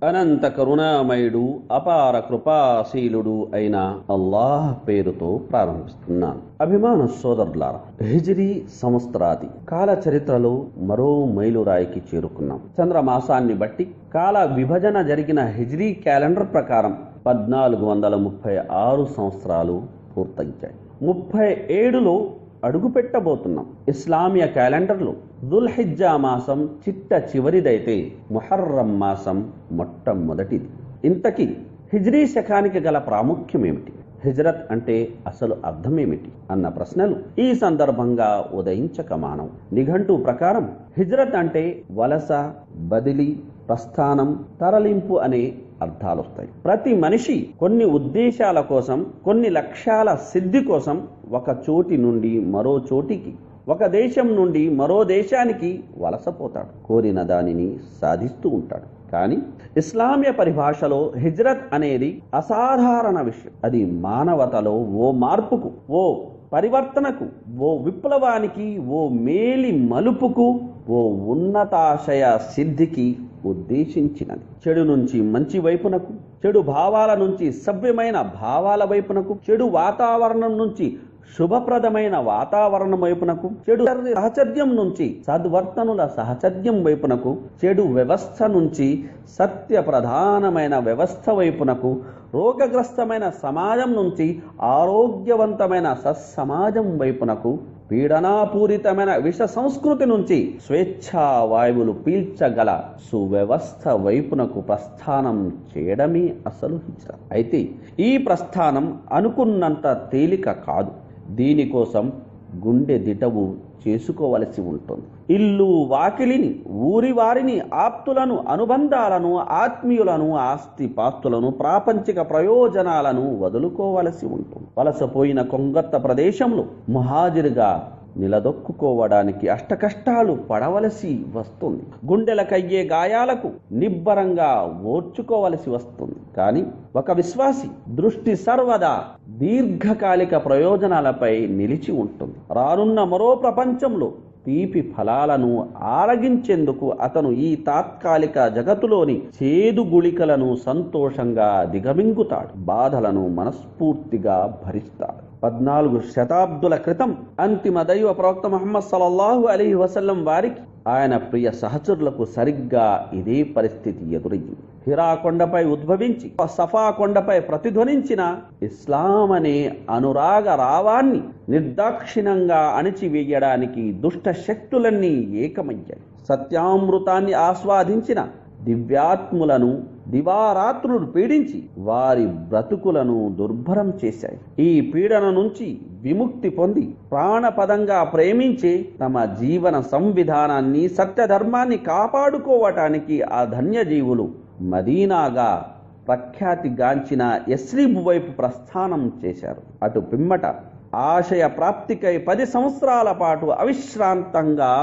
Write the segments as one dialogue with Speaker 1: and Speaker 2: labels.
Speaker 1: అనంత కరుణామయుడు అపార కృపాశీలుడు అయిన అల్లాహ్ పేరుతో ప్రారంభిస్తున్నాను. అభిమాన సోదరులారా, హిజ్రీ సంవత్సరాది కాల చరిత్రలో మరో మైలురాయికి చేరుకున్నాం. చంద్రమాసాన్ని బట్టి కాల విభజన జరిగిన హిజ్రీ క్యాలెండర్ ప్రకారం 1436 సంవత్సరాలు పూర్తయించాయి. 37లో అడుగు పెట్టబోతున్నాం. ఇస్లామియ క్యాలెండర్లో దుల్హిజ్జా మాసం చిట్ట చివరిదైతే ముహర్రం మాసం మొట్టమొదటిది. ఇంతకీ హిజ్రీ శకానికి గల ప్రాముఖ్యం ఏమిటి? హిజ్రత్ అంటే అసలు అర్థమేమిటి అన్న ప్రశ్నలు ఈ సందర్భంగా ఉదయించక మానవు. నిఘంటు ప్రకారం హిజ్రత్ అంటే వలస, బదిలీ, ప్రస్థానం, తరలింపు అనే అర్థాలొస్తాయి. ప్రతి మనిషి కొన్ని ఉద్దేశాల కోసం, కొన్ని లక్ష్యాల సిద్ధి కోసం ఒక చోటి నుండి మరో చోటికి, ఒక దేశం నుండి మరో దేశానికి వలసపోతాడు. కోరిన దానిని సాధిస్తూ ఉంటాడు. కానీ ఇస్లామియ పరిభాషలో హిజ్రత్ అనేది అసాధారణ విషయం. అది మానవతలో ఓ మార్పుకు, ఓ పరివర్తనకు, ఓ విప్లవానికి, ఓ మేలి మలుపుకు, ఓ ఉన్నతాశయ సిద్ధికి ఉద్దేశించినది. చెడు నుంచి మంచి వైపునకు, చెడు భావాల నుంచి సభ్యమైన భావాల వైపునకు, చెడు వాతావరణం నుంచి శుభప్రదమైన వాతావరణం వైపునకు, చెడు సహచర్యం నుంచి సద్వర్తనుల సహచర్యం వైపునకు, చెడు వ్యవస్థ నుంచి సత్య ప్రధానమైన వ్యవస్థ వైపునకు, రోగగ్రస్తమైన సమాజం నుంచి ఆరోగ్యవంతమైన సత్సమాజం వైపునకు, పీడనాపూరితమైన విష సంస్కృతి నుంచి స్వేచ్ఛా వాయువులు పీల్చగల సువ్యవస్థ వైపునకు ప్రస్థానం చేయడమే అసలు హిజ్రత్. అయితే ఈ ప్రస్థానం అనుకున్నంత తేలిక కాదు. దీనికోసం గుండె దిటవు చేసుకోవలసి ఉంటుంది. ఇల్లు వాకిలిని, ఊరి వారిని, ఆప్తులను, అనుబంధాలను, ఆత్మీయులను, ఆస్తి పాస్తులను, ప్రాపంచిక ప్రయోజనాలను వదులుకోవలసి ఉంటుంది. వలసపోయిన కొంగత్త ప్రదేశంలో ముహాజిరుగా నిలదొక్కుకోవడానికి అష్టకష్టాలు పడవలసి వస్తుంది. గుండెలకయ్యే గాయాలకు నిబ్బరంగా ఓర్చుకోవలసి వస్తుంది. కానీ ఒక విశ్వాసి దృష్టి సర్వదా దీర్ఘకాలిక ప్రయోజనాలపై నిలిచి ఉంటుంది. రానున్న మరో ప్రపంచంలో తీపి ఫలాలను ఆరగించేందుకు అతను ఈ తాత్కాలిక జగత్తులోని చేదు గుళికలను సంతోషంగా దిగమింగుతాడు. బాధలను మనస్ఫూర్తిగా భరిస్తాడు. 14 శతాబ్దుల క్రితం అంతిమ దైవ ప్రవక్త ముహమ్మద్ సల్లల్లాహు అలైహి వసల్లం వారికి, ఆయన ప్రియ సహచరులకు సరిగ్గా ఇదే పరిస్థితి ఎదురయ్యింది. హిరా కొండపై ఉద్భవించి సఫా కొండపై ప్రతిధ్వనించిన ఇస్లాం అనే అనురాగ రావాన్ని నిర్దాక్షిణ్యంగా అణిచివేయడానికి దుష్ట శక్తులన్నీ ఏకమయ్యాయి. సత్యామృతాన్ని ఆస్వాదించిన దివ్యాత్ములను దివారాత్రులు పీడించి వారి బ్రతుకులను దుర్భరం చేశాయి. ఈ పీడన నుంచి విముక్తి పొంది ప్రాణపదంగా ప్రేమించే తమ జీవన సంవిధానాన్ని, సత్యధర్మాన్ని కాపాడుకోవటానికి ఆ ధన్యజీవులు మదీనాగా ప్రఖ్యాతిగాంచిన యస్రిబ్ వైపు ప్రస్థానం చేశారు. అటు పిమ్మట ఆశయ ప్రాప్తికై 10 సంవత్సరాల పాటు అవిశ్రాంతంగా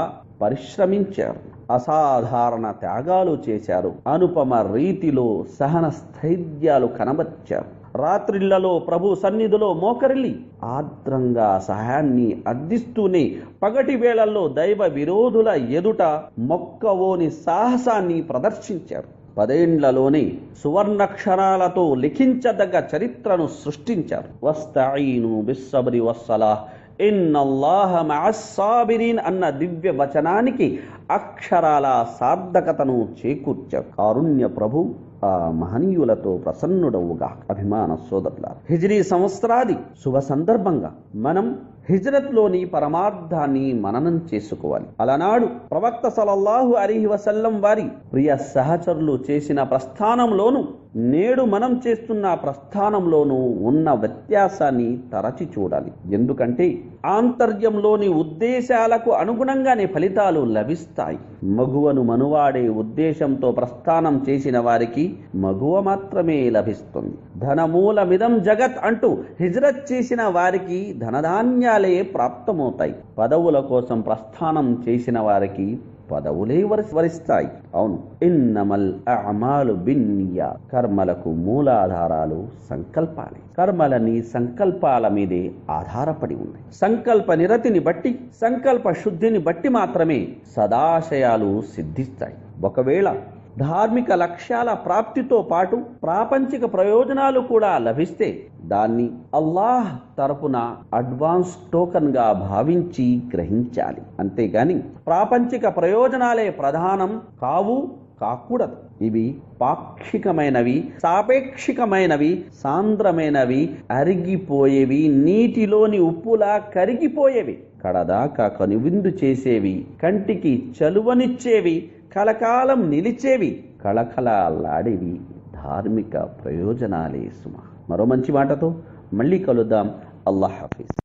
Speaker 1: పరిశ్రమించారు. అసాధారణ త్యాగాలు చేశారు. అనుపమ రీతిలో సహన స్థైర్యాలు కనబర్చారు. రాత్రిళ్లలో ప్రభు సన్నిధిలో మోకరిల్లి ఆర్ద్రంగా సహాయాన్ని అందిస్తూనే పగటి వేళల్లో దైవ విరోధుల ఎదుట మొక్కవోని సాహసాన్ని ప్రదర్శించారు. 10 ఏండ్లలోనే సువర్ణక్షరాలతో లిఖించదగ్గ చరిత్రను సృష్టించారు. వస్తఈను బిస్సబ్రి వస్సలాహ్ ఇన్నల్లాహ మఅస్సాబిరీన్ అన్న దివ్య వచనానికి అక్షరాల సార్థకతను చేకూర్చారు. కారుణ్య ప్రభు ఆ మహనీయులతో ప్రసన్నుడవుగా. అభిమాన సోదరులారా, హిజ్రీ సంవత్సరాది శుభ సందర్భంగా మనం హిజ్రత్లోని పరమార్థాన్ని మననం చేసుకోవాలి. అలనాడు ప్రవక్త సల్లల్లాహు అలైహి వసల్లం వారి ప్రియ సహచరులు చేసిన ప్రస్థానంలోను, నేడు మనం చేస్తున్న ప్రస్థానంలోనూ ఉన్న వ్యత్యాసాన్ని తరచి చూడాలి. ఎందుకంటే ఆంతర్యంలోని ఉద్దేశాలకు అనుగుణంగానే ఫలితాలు లభిస్తాయి. మగువను మనువాడే ఉద్దేశంతో ప్రస్థానం చేసిన వారికి మగువ మాత్రమే లభిస్తుంది. ధనమూలమిదం జగత్ అంటూ హిజ్రత్ చేసిన వారికి ధనధాన్యాలే ప్రాప్తమవుతాయి. పదవుల కోసం ప్రస్థానం చేసిన వారికి పదవులే వరిస్తాయి. అవును, ఇన్నమల్ అమాలు బిన్నియా, కర్మలకు మూలాధారాలు సంకల్పాలే. కర్మలని సంకల్పాల మీదే ఆధారపడి ఉన్నాయి. సంకల్ప నిరతిని బట్టి, సంకల్ప శుద్ధిని బట్టి మాత్రమే సదాశయాలు సిద్ధిస్తాయి. ఒకవేళ ధార్మిక లక్ష్యాల ప్రాప్తితో పాటు ప్రాపంచిక ప్రయోజనాలు కూడా లభిస్తే దాన్ని అల్లాహ్ తరపున అడ్వాన్స్ టోకన్ గా భావించి గ్రహించాలి. అంతేగాని ప్రాపంచిక ప్రయోజనాలే ప్రధానం కాకూడదు. ఇవి పాక్షికమైనవి, సాపేక్షికమైనవి, సాంద్రమైనవి, అరిగిపోయేవి, నీటిలోని ఉప్పులా కరిగిపోయేవి, కడదాకా కనువిందు చేసేవి, కంటికి చలువనిచ్చేవి, కలకాలం నిలిచేవి, కళకళలాడేవి ధార్మిక ప్రయోజనాలే సుమా. మరో మంచి మాటతో మళ్ళీ కలుద్దాం. అల్లాహ్ హఫీజ్.